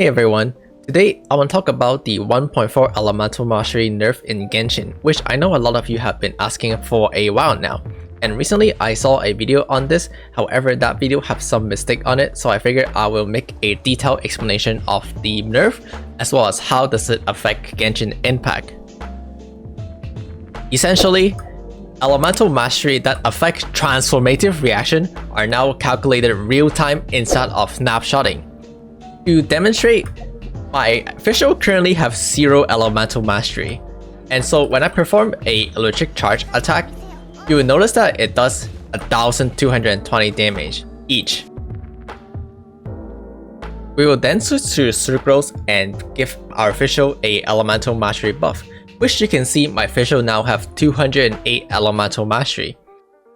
Hey everyone, today I want to talk about the 1.4 Elemental Mastery nerf in Genshin, which I know a lot of you have been asking for a while now. And recently I saw a video on this, however that video has some mistake on it, so I figured I will make a detailed explanation of the nerf, as well as how does it affect Genshin Impact. Essentially, Elemental Mastery that affect transformative reaction are now calculated real-time instead of snapshotting. To demonstrate, my fischl currently have 0 Elemental Mastery, and so when I perform a electric charge attack, you will notice that it does 1220 damage each. We will then switch to sucrose and give our fischl a Elemental Mastery buff, which you can see my fischl now have 208 Elemental Mastery.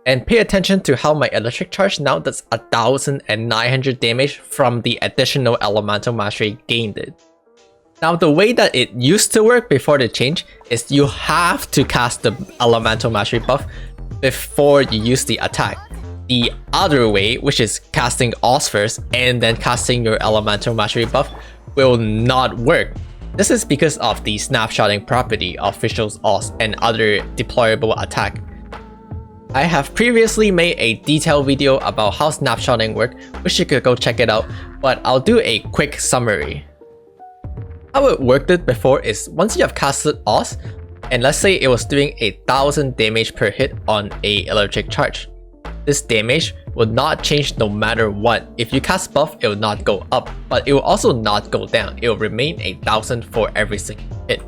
And pay attention to how my electric charge now does 1900 damage from the additional Elemental Mastery gained it. Now the way that it used to work before the change is you have to cast the Elemental Mastery buff before you use the attack. The other way, which is casting Oz first and then casting your Elemental Mastery buff, will not work. This is because of the snapshotting property of fischl's Oz and other deployable attack. I have previously made a detailed video about how snapshotting work, which you could go check it out, but I'll do a quick summary. How it worked before is once you have casted Oz, and let's say it was doing 1000 damage per hit on a electric charge. This damage will not change no matter what. If you cast buff, it will not go up, but it will also not go down. It will remain 1000 for every single hit.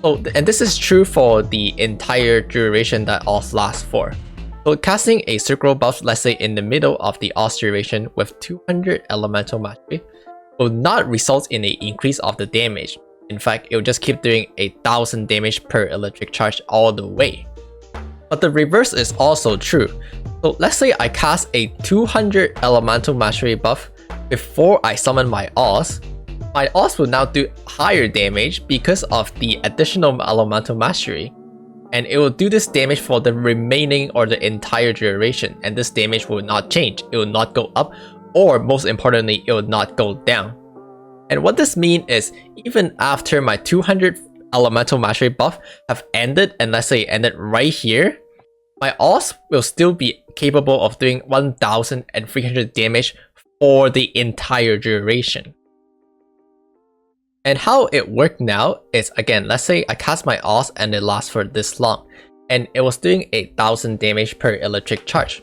So, and this is true for the entire duration that Oz lasts for. So casting a sucrose buff, let's say in the middle of the Oz duration with 200 Elemental Mastery, will not result in an increase of the damage. In fact, it will just keep doing 1000 damage per electric charge all the way. But the reverse is also true. So let's say I cast a 200 Elemental Mastery buff before I summon my Oz. My Oz will now do higher damage because of the additional Elemental Mastery, and it will do this damage for the remaining or the entire duration, and this damage will not change. It will not go up, or most importantly, it will not go down. And what this means is, even after my 200 Elemental Mastery buff have ended, and let's say it ended right here, my Oz will still be capable of doing 1300 damage for the entire duration. And how it worked now is, again, let's say I cast my Oz and it lasts for this long, and it was doing 1000 damage per electric charge.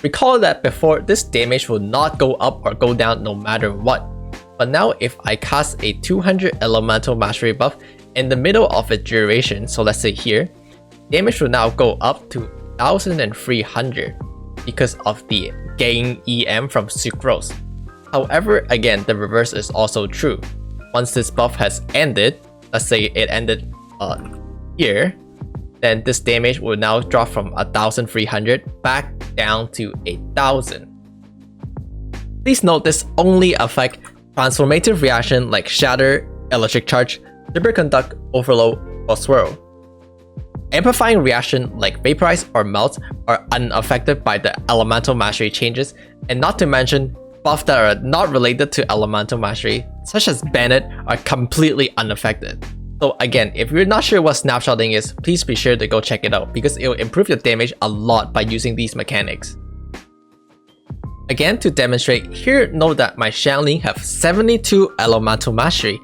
Recall that before, this damage will not go up or go down no matter what. But now if I cast a 200 Elemental Mastery buff in the middle of its duration, so let's say here, damage will now go up to 1300 because of the gain EM from sucrose. However, again, the reverse is also true. Once this buff has ended, let's say it ended here, then this damage will now drop from 1300 back down to 1000. Please note this only affects transformative reaction like shatter, electric charge, superconduct, overload, or swirl. Amplifying reaction like vaporize or melt are unaffected by the Elemental Mastery changes, and not to mention buffs that are not related to Elemental Mastery, such as bennet, are completely unaffected. So again, if you're not sure what snapshotting is, please be sure to go check it out because it will improve your damage a lot by using these mechanics. Again, to demonstrate, here note that my Xiangling have 72 Elemental Mastery,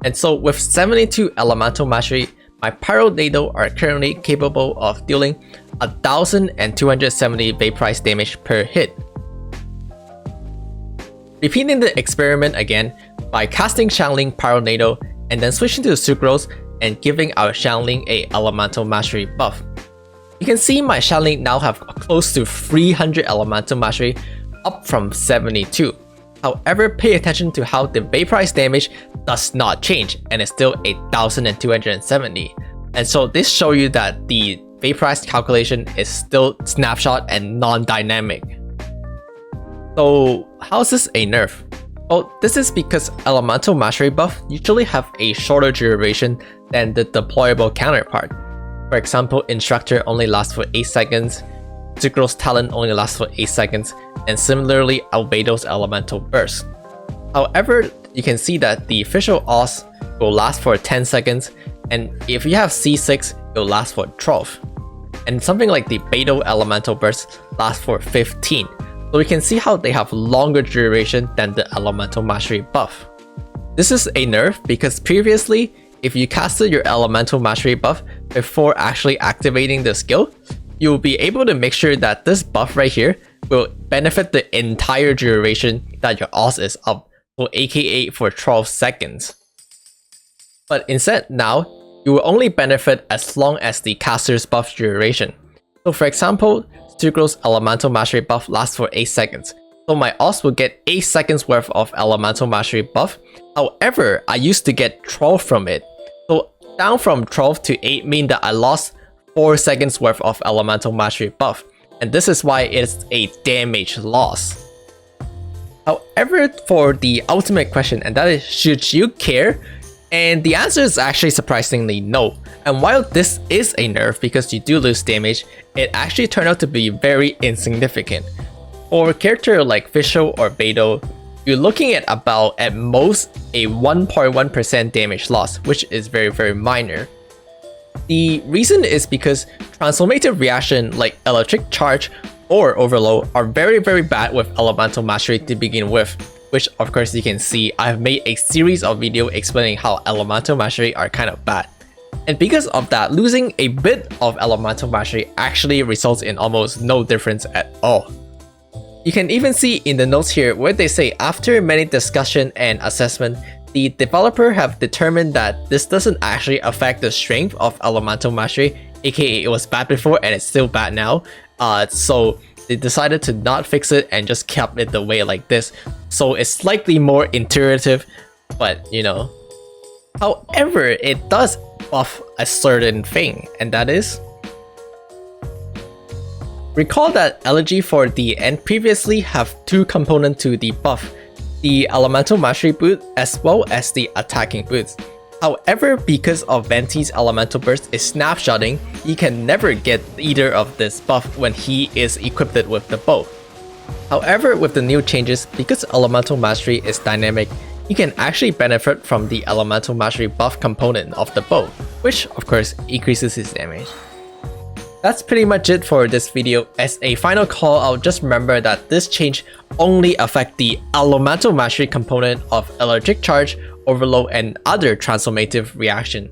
and so with 72 Elemental Mastery, my Pyronado are currently capable of dealing 1270 vaporize damage per hit. Repeating the experiment again by casting Xiangling Pyronado and then switching to sucrose and giving our Xiangling a Elemental Mastery buff. You can see my Xiangling now have close to 300 Elemental Mastery, up from 72. However, pay attention to how the vaporize damage does not change and is still 1270. And so this shows you that the vaporize calculation is still snapshot and non-dynamic. So how is this a nerf? Well, this is because Elemental Mastery buff usually have a shorter duration than the deployable counterpart. For example, Instructor only lasts for 8 seconds, Sucrose talent only lasts for 8 seconds, and similarly albedo's elemental burst. However, you can see that the fischl os will last for 10 seconds, and if you have C6, it will last for 12. And something like the beto elemental burst lasts for 15. So we can see how they have longer duration than the elemental mastery buff. This is a nerf because previously, if you casted your elemental mastery buff before actually activating the skill, you will be able to make sure that this buff right here will benefit the entire duration that your os is up, so aka for 12 seconds. But instead now, you will only benefit as long as the caster's buff duration. So for example, sucrose elemental mastery buff lasts for 8 seconds. So my os will get 8 seconds worth of elemental mastery buff. However, I used to get 12 from it. So down from 12 to 8 mean that I lost 4 seconds worth of elemental mastery buff. And this is why it's a damage loss. However, for the ultimate question, and that is, should you care? And the answer is actually surprisingly no. And while this is a nerf because you do lose damage, it actually turned out to be very insignificant. For a character like fischl or beto, you're looking at about at most a 1.1% damage loss, which is very minor. The reason is because transformative reaction like electric charge or overload are very bad with elemental mastery to begin with, which of course you can see I've made a series of videos explaining how elemental mastery are kind of bad. And because of that, losing a bit of elemental mastery actually results in almost no difference at all. You can even see in the notes here where they say after many discussion and assessment, the developer have determined that this doesn't actually affect the strength of elemental mastery, aka it was bad before and it's still bad now. So they decided to not fix it and just kept it the way like this. So it's slightly more intuitive, but you know. However, it does buff a certain thing, and that is, recall that elegy for the end previously have two components to the buff, the elemental mastery boost as well as the attacking boost. However, because of Venti's elemental burst is snapshotting, he can never get either of this buff when he is equipped with the bow. However, with the new changes, because elemental mastery is dynamic, he can actually benefit from the elemental mastery buff component of the bow, which of course increases his damage. That's pretty much it for this video. As a final call out, just remember that this change only affects the elemental mastery component of electric charge, overload, and other transformative reaction.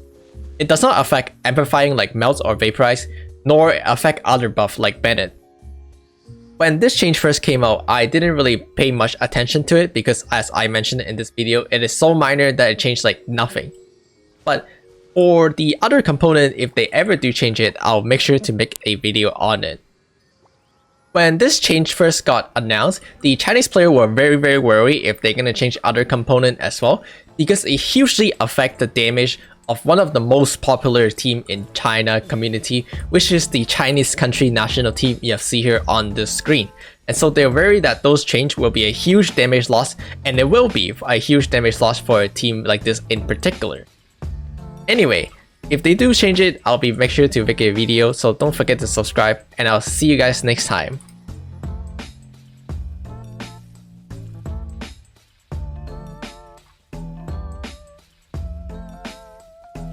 It does not affect amplifying like melt or vaporize, nor affect other buff like bennet. When this change first came out, I didn't really pay much attention to it because, as I mentioned in this video, it is so minor that it changed like nothing. But for the other component, if they ever do change it, I'll make sure to make a video on it. When this change first got announced, the Chinese player were very worried if they're gonna change other component as well, because it hugely affects the damage of one of the most popular team in China community, which is the Chinese country national team you have see here on the screen. And so they're worried that those change will be a huge damage loss, and it will be a huge damage loss for a team like this in particular. Anyway, if they do change it, I'll be make sure to make a video, so don't forget to subscribe, and I'll see you guys next time.